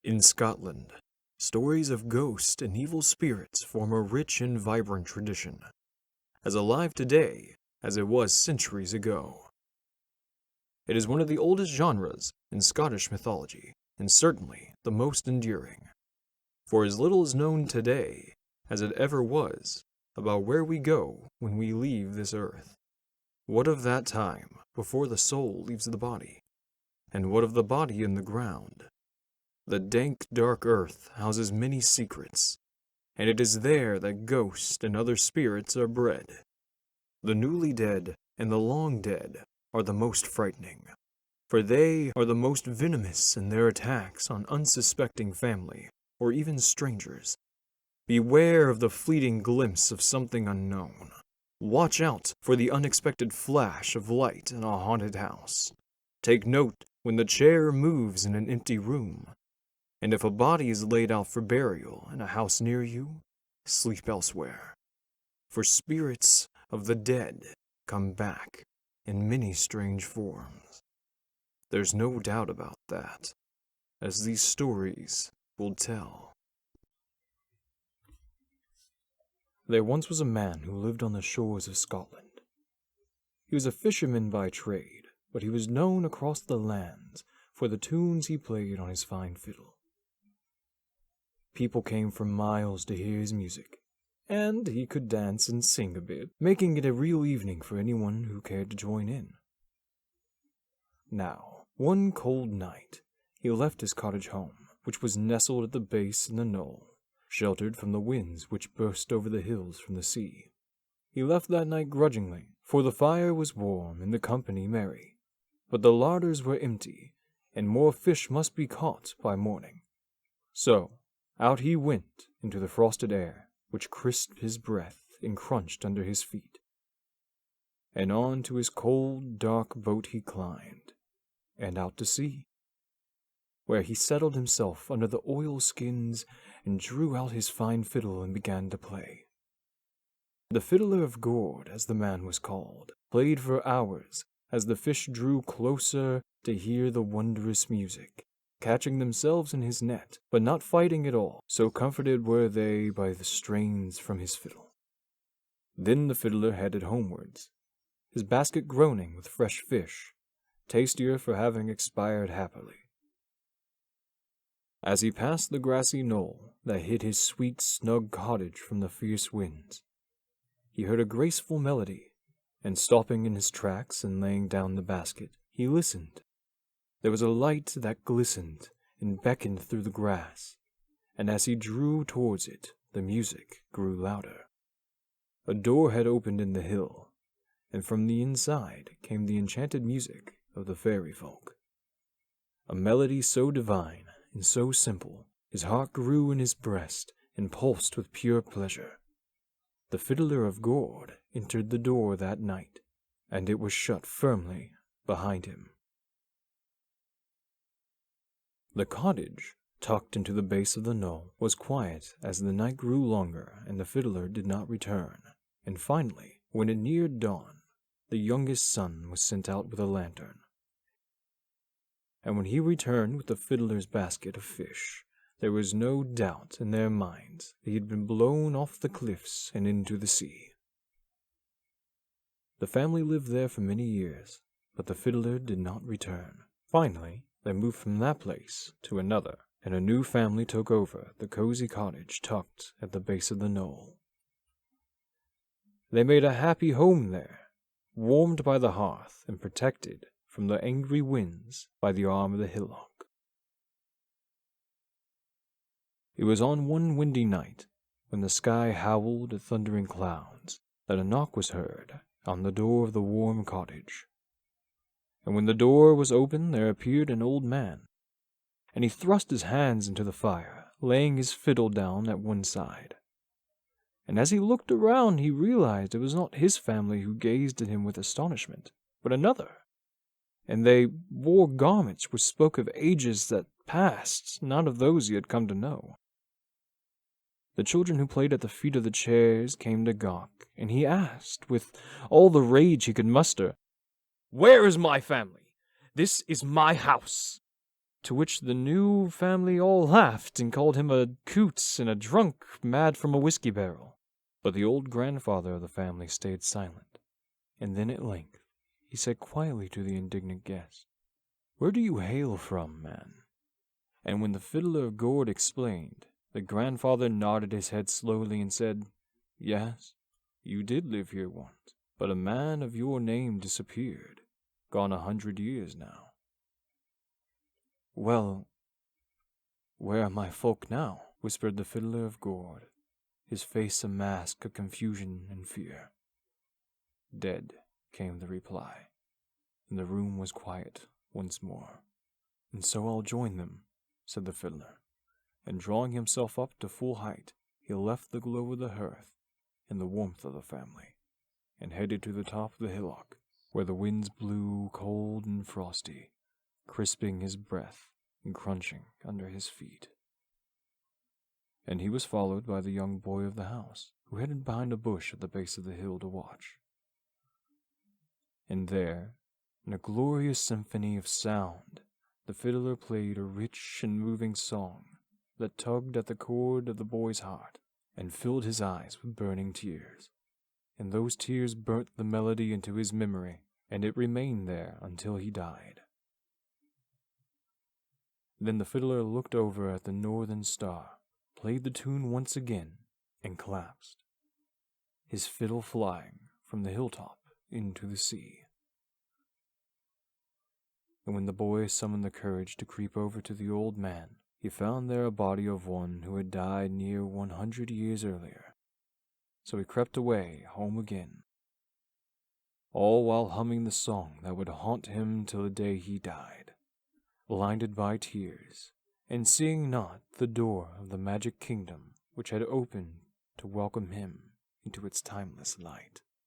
In Scotland, stories of ghosts and evil spirits form a rich and vibrant tradition, as alive today as it was centuries ago. It is one of the oldest genres in Scottish mythology, and certainly the most enduring. For as little is known today as it ever was about where we go when we leave this earth. What of that time before the soul leaves the body? And what of the body in the ground? The dank, dark earth houses many secrets, and it is there that ghosts and other spirits are bred. The newly dead and the long dead are the most frightening, for they are the most venomous in their attacks on unsuspecting family or even strangers. Beware of the fleeting glimpse of something unknown. Watch out for the unexpected flash of light in a haunted house. Take note when the chair moves in an empty room. And if a body is laid out for burial in a house near you, sleep elsewhere. For spirits of the dead come back in many strange forms. There's no doubt about that, as these stories will tell. There once was a man who lived on the shores of Scotland. He was a fisherman by trade, but he was known across the lands for the tunes he played on his fine fiddle. People came from miles to hear his music, and he could dance and sing a bit, making it a real evening for anyone who cared to join in. Now, one cold night, he left his cottage home, which was nestled at the base in the knoll, sheltered from the winds which burst over the hills from the sea. He left that night grudgingly, for the fire was warm and the company merry, but the larders were empty, and more fish must be caught by morning. So, out he went into the frosted air, which crisped his breath and crunched under his feet. And on to his cold, dark boat he climbed, and out to sea, where he settled himself under the oilskins and drew out his fine fiddle and began to play. The Fiddler of Gord, as the man was called, played for hours as the fish drew closer to hear the wondrous music, catching themselves in his net, but not fighting at all, so comforted were they by the strains from his fiddle. Then the fiddler headed homewards, his basket groaning with fresh fish, tastier for having expired happily. As he passed the grassy knoll that hid his sweet, snug cottage from the fierce winds, he heard a graceful melody, and stopping in his tracks and laying down the basket, he listened. There was a light that glistened and beckoned through the grass, and as he drew towards it, the music grew louder. A door had opened in the hill, and from the inside came the enchanted music of the fairy folk. A melody so divine and so simple, his heart grew in his breast and pulsed with pure pleasure. The Fiddler of Gord entered the door that night, and it was shut firmly behind him. The cottage, tucked into the base of the knoll, was quiet as the night grew longer and the fiddler did not return, and finally, when it neared dawn, the youngest son was sent out with a lantern. And when he returned with the fiddler's basket of fish, there was no doubt in their minds that he had been blown off the cliffs and into the sea. The family lived there for many years, but the fiddler did not return. Finally, they moved from that place to another, and a new family took over the cozy cottage tucked at the base of the knoll. They made a happy home there, warmed by the hearth and protected from the angry winds by the arm of the hillock. It was on one windy night, when the sky howled at thundering clouds, that a knock was heard on the door of the warm cottage. And when the door was open, there appeared an old man, and he thrust his hands into the fire, laying his fiddle down at one side. And as he looked around, he realized it was not his family who gazed at him with astonishment, but another. And they wore garments which spoke of ages that passed, not of those he had come to know. The children who played at the feet of the chairs came to gawk, and he asked, with all the rage he could muster, "Where is my family? This is my house." To which the new family all laughed and called him a coot and a drunk mad from a whiskey barrel. But the old grandfather of the family stayed silent, and then at length he said quietly to the indignant guest, "Where do you hail from, man?" And when the Fiddler of Gord explained, the grandfather nodded his head slowly and said, "Yes, you did live here once, but a man of your name disappeared, gone 100 years now." "Well, where are my folk now?" whispered the Fiddler of Gord, his face a mask of confusion and fear. "Dead," came the reply, and the room was quiet once more. "And so I'll join them," said the fiddler, and drawing himself up to full height, he left the glow of the hearth and the warmth of the family, and headed to the top of the hillock, where the winds blew cold and frosty, crisping his breath and crunching under his feet. And he was followed by the young boy of the house, who hid behind a bush at the base of the hill to watch. And there, in a glorious symphony of sound, the fiddler played a rich and moving song that tugged at the chord of the boy's heart and filled his eyes with burning tears. And those tears burnt the melody into his memory, and it remained there until he died. Then the fiddler looked over at the northern star, played the tune once again, and collapsed, his fiddle flying from the hilltop into the sea. And when the boy summoned the courage to creep over to the old man, he found there a body of one who had died near 100 years earlier. So he crept away home again, all while humming the song that would haunt him till the day he died, blinded by tears, and seeing not the door of the magic kingdom which had opened to welcome him into its timeless light.